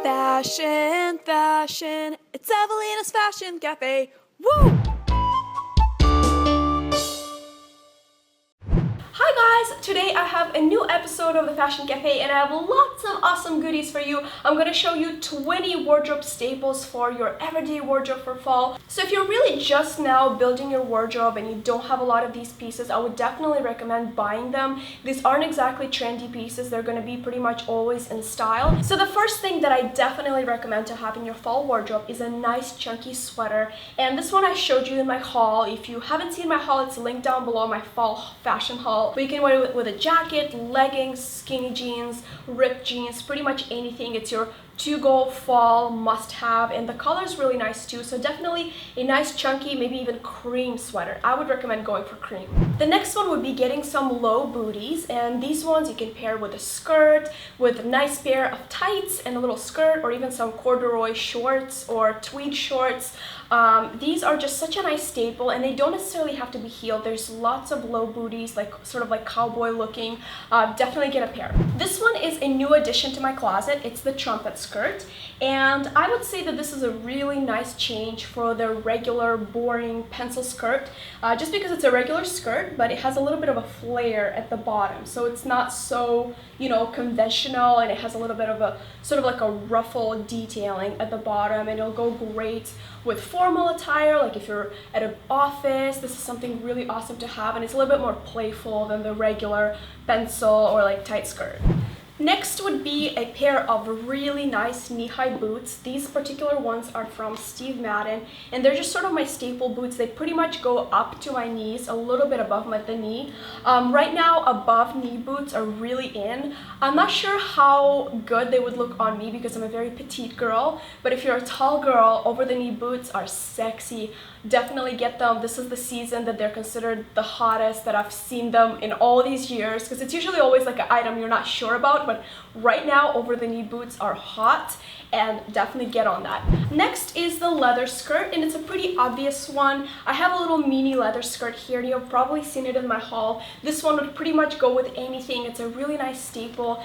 Fashion, fashion, it's Evelina's Fashion Cafe. Woo! Hi guys, today I have a new episode of the Fashion Cafe and I have lots of awesome goodies for you. I'm going to show you 20 wardrobe staples for your everyday wardrobe for fall. So if you're really just now building your wardrobe and you don't have a lot of these pieces, I would definitely recommend buying them. These aren't exactly trendy pieces, they're going to be pretty much always in style. So the first thing that I definitely recommend to have in your fall wardrobe is a nice chunky sweater. And this one I showed you in my haul. If you haven't seen my haul, it's linked down below, my fall fashion haul. But you can wear it with a jacket, leggings, skinny jeans, ripped jeans, pretty much anything. It's your to-go fall must-have, and the color is really nice too. So definitely a nice chunky, maybe even cream sweater. I would recommend going for cream. The next one would be getting some low booties, and these ones you can pair with a skirt, with a nice pair of tights and a little skirt, or even some corduroy shorts or tweed shorts. These are just such a nice staple, and they don't necessarily have to be heeled. There's lots of low booties, like sort of like cowboy looking. Definitely get a pair. This one is a new addition to my closet. It's the trumpet skirt, and I would say that this is a really nice change for the regular boring pencil skirt, just because it's a regular skirt, but it has a little bit of a flare at the bottom, so it's not so, you know, conventional, and it has a little bit of a sort of like a ruffle detailing at the bottom, and it'll go great with formal attire. Like if you're at an office, this is something really awesome to have, and it's a little bit more playful than the regular pencil or like tight skirt. Next would be a pair of really nice knee-high boots. These particular ones are from Steve Madden, and they're just sort of my staple boots. They pretty much go up to my knees, a little bit above the knee. Right now, above knee boots are really in. I'm not sure how good they would look on me because I'm a very petite girl, but if you're a tall girl, over the knee boots are sexy. Definitely get them. This is the season that they're considered the hottest that I've seen them in all these years, because it's usually always like an item you're not sure about, but right now over the knee boots are hot, and definitely get on that. Next is the leather skirt, and it's a pretty obvious one. I have a little mini leather skirt here, and you've probably seen it in my haul. This one would pretty much go with anything. It's a really nice staple.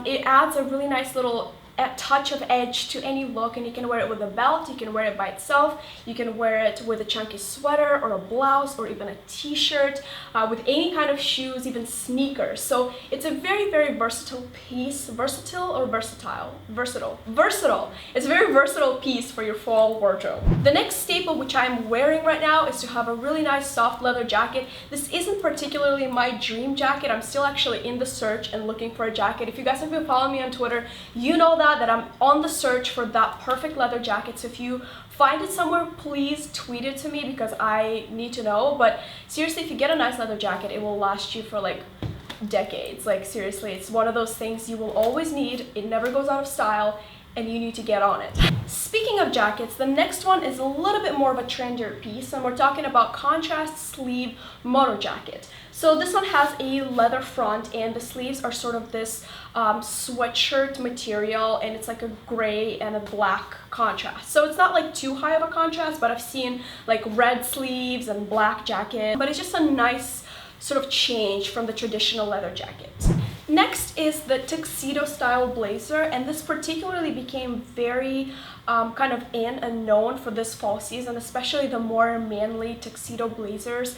It adds a really nice little touch of edge to any look, and you can wear it with a belt, you can wear it by itself, you can wear it with a chunky sweater or a blouse or even a t-shirt, with any kind of shoes, even sneakers. So it's a very, very versatile piece. Versatile or versatile? Versatile. Versatile. It's a very versatile piece for your fall wardrobe. The next staple which I'm wearing right now is to have a really nice soft leather jacket. This isn't particularly my dream jacket. I'm still actually in the search and looking for a jacket. If you guys have been following me on Twitter, you know that I'm on the search for that perfect leather jacket. So if you find it somewhere, please tweet it to me because I need to know. But seriously, if you get a nice leather jacket, it will last you for like decades. Like seriously, it's one of those things you will always need. It never goes out of style, and you need to get on it. Speaking of jackets, the next one is a little bit more of a trendier piece, and we're talking about contrast sleeve moto jacket. So this one has a leather front, and the sleeves are sort of this sweatshirt material, and it's like a gray and a black contrast. So it's not like too high of a contrast, but I've seen like red sleeves and black jacket, but it's just a nice sort of change from the traditional leather jacket. Next is the tuxedo style blazer, and this particularly became very kind of in and known for this fall season, especially the more manly tuxedo blazers.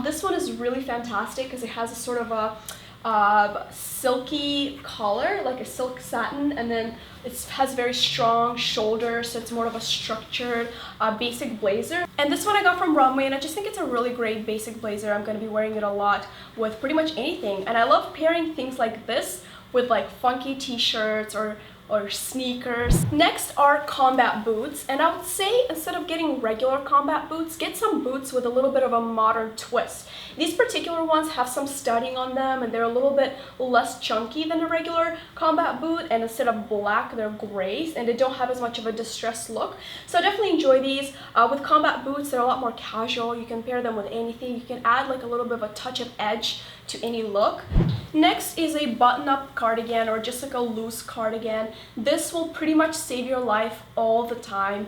This one is really fantastic because it has a sort of a silky collar, like a silk satin, and then it has very strong shoulders, so it's more of a structured basic blazer. And this one I got from Runway, and I just think it's a really great basic blazer. I'm going to be wearing it a lot with pretty much anything, and I love pairing things like this with like funky t-shirts or sneakers. Next are combat boots, and I would say instead of getting regular combat boots, get some boots with a little bit of a modern twist. These particular ones have some studding on them, and they're a little bit less chunky than a regular combat boot, and instead of black, they're grays, and they don't have as much of a distressed look. So I definitely enjoy these. With combat boots, they're a lot more casual. You can pair them with anything. You can add like a little bit of a touch of edge to any look. Next is a button-up cardigan, or just like a loose cardigan. this will pretty much save your life all the time.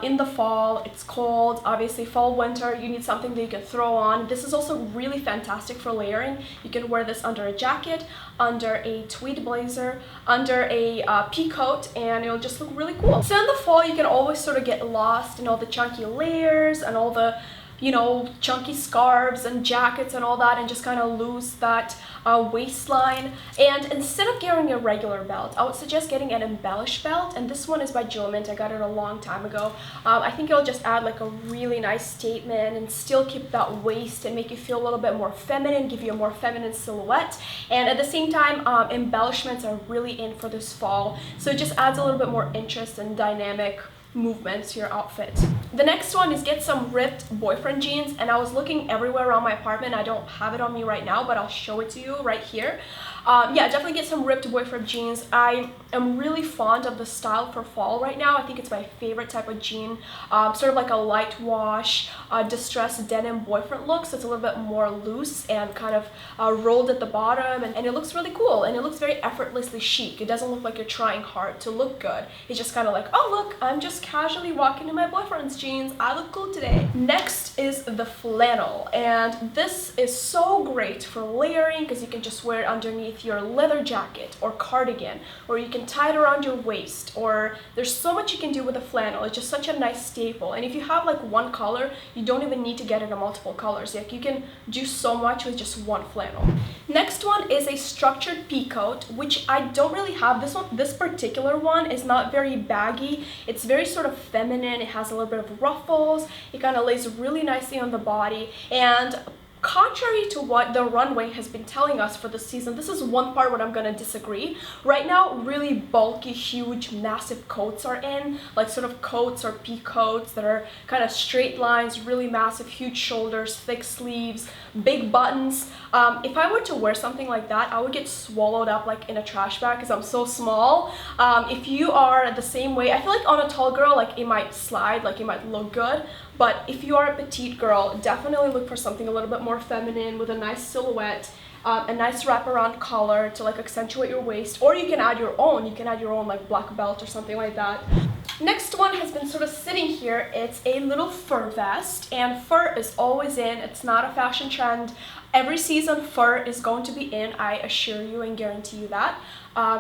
In the fall, it's cold, obviously fall, winter, you need something that you can throw on. This is also really fantastic for layering. You can wear this under a jacket, under a tweed blazer, under a pea coat, and it'll just look really cool. So in the fall, you can always sort of get lost in all the chunky layers and all the, you know, chunky scarves and jackets and all that, and just kind of lose that waistline. And instead of getting a regular belt, I would suggest getting an embellished belt, and this one is by Jewelmint. I got it a long time ago. I think it'll just add like a really nice statement and still keep that waist and make you feel a little bit more feminine, give you a more feminine silhouette. And at the same time, embellishments are really in for this fall, so it just adds a little bit more interest and dynamic movements to your outfit. The next one is get some ripped boyfriend jeans, and I was looking everywhere around my apartment. I don't have it on me right now, but I'll show it to you right here. Yeah, definitely get some ripped boyfriend jeans. I am really fond of the style for fall right now. I think it's my favorite type of jean, sort of like a light wash, distressed denim boyfriend look. So it's a little bit more loose and kind of rolled at the bottom, and it looks really cool, and it looks very effortlessly chic. It doesn't look like you're trying hard to look good. It's just kind of like, oh look, I'm just casually walking in my boyfriend's jeans. I look cool today. Next is the flannel, and this is so great for layering because you can just wear it underneath your leather jacket or cardigan, or you can tie it around your waist, or there's so much you can do with a flannel. It's just such a nice staple, and if you have like one color, you don't even need to get it in multiple colors. Like, you can do so much with just one flannel. Next one is a structured pea coat, which I don't really have. This particular one is not very baggy. It's very sort of feminine. It has a little bit of ruffles. It kind of lays really nicely on the body, and contrary to what the runway has been telling us for the season, this is one part where I'm gonna disagree. Right now, really bulky, huge, massive coats are in, like sort of coats or pea coats that are kind of straight lines, really massive, huge shoulders, thick sleeves, big buttons. If I were to wear something like that, I would get swallowed up like in a trash bag because I'm so small. If you are the same way, I feel like on a tall girl, like it might slide, like it might look good. But if you are a petite girl, definitely look for something a little bit more feminine with a nice silhouette, a nice wraparound collar to like accentuate your waist, or you can add your own. You can add your own like black belt or something like that. Next one has been sort of sitting here. It's a little fur vest, and fur is always in. It's not a fashion trend. Every season fur is going to be in, I assure you and guarantee you that.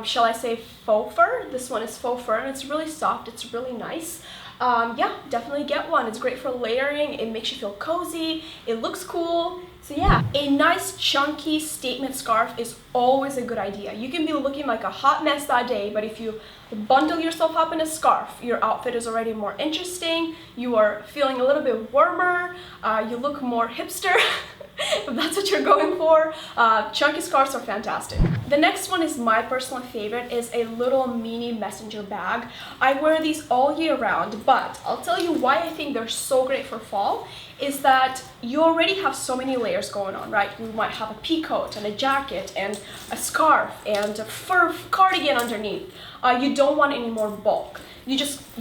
Shall I say faux fur? This one is faux fur, and it's really soft. It's really nice. Yeah, definitely get one. It's great for layering. It makes you feel cozy. It looks cool. So yeah, a nice chunky statement scarf is always a good idea. You can be looking like a hot mess that day, but if you bundle yourself up in a scarf, your outfit is already more interesting. You are feeling a little bit warmer. You look more hipster. If that's what you're going for. Chunky scarves are fantastic. The next one is my personal favorite, is a little mini messenger bag. I wear these all year round, but I'll tell you why I think they're so great for fall is that you already have so many layers going on, right? You might have a pea coat and a jacket and a scarf and a fur cardigan underneath. You don't want any more bulk. You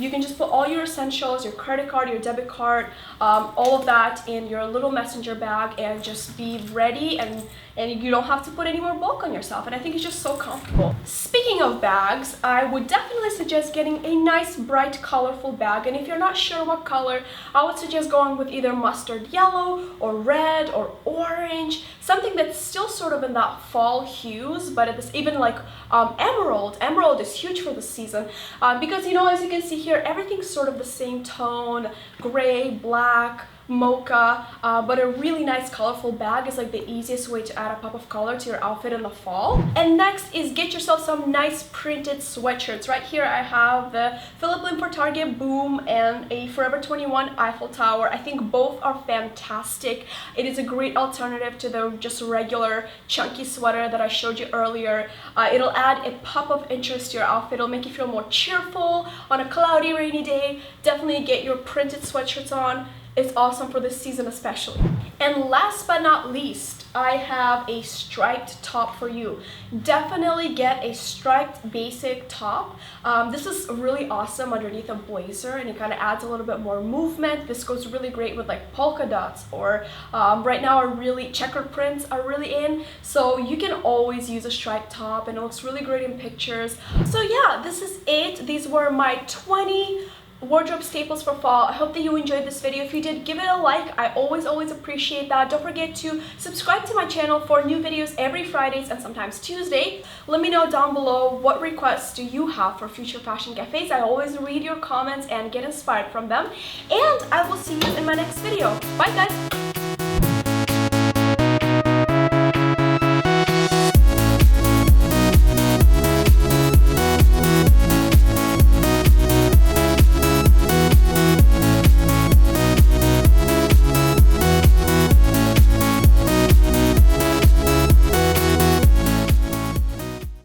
can just put all your essentials, your credit card, your debit card, all of that in your little messenger bag and just be ready, and you don't have to put any more bulk on yourself, and I think it's just so comfortable. Speaking of bags, I would definitely suggest getting a nice, bright, colorful bag, and if you're not sure what color, I would suggest going with either mustard yellow or red or orange, something that's still sort of in that fall hues, but it's even like emerald. Emerald is huge for this season because, you know, as you can see here, everything's sort of the same tone, gray, black, mocha, but a really nice colorful bag is like the easiest way to add a pop of color to your outfit in the fall. And next is get yourself some nice printed sweatshirts. Right here I have the Phillip for Target Boom and a Forever 21 Eiffel Tower. I think both are fantastic. It is a great alternative to the just regular chunky sweater that I showed you earlier. It'll add a pop of interest to your outfit. It'll make you feel more cheerful on a cloudy, rainy day. Definitely get your printed sweatshirts on. It's awesome for this season especially. And last but not least, I have a striped top for you. Definitely get a striped basic top. This is really awesome underneath a blazer, and it kind of adds a little bit more movement. This goes really great with like polka dots, or right now are really checkered prints are really in, so you can always use a striped top and it looks really great in pictures. So yeah, this is it. These were my 20 wardrobe staples for fall. I hope that you enjoyed this video. If you did, give it a like. I always appreciate that. Don't forget to subscribe to my channel for new videos every Fridays and sometimes Tuesday. Let me know down below what requests do you have for future fashion cafes. I always read your comments and get inspired from them. And I will see you in my next video. Bye guys!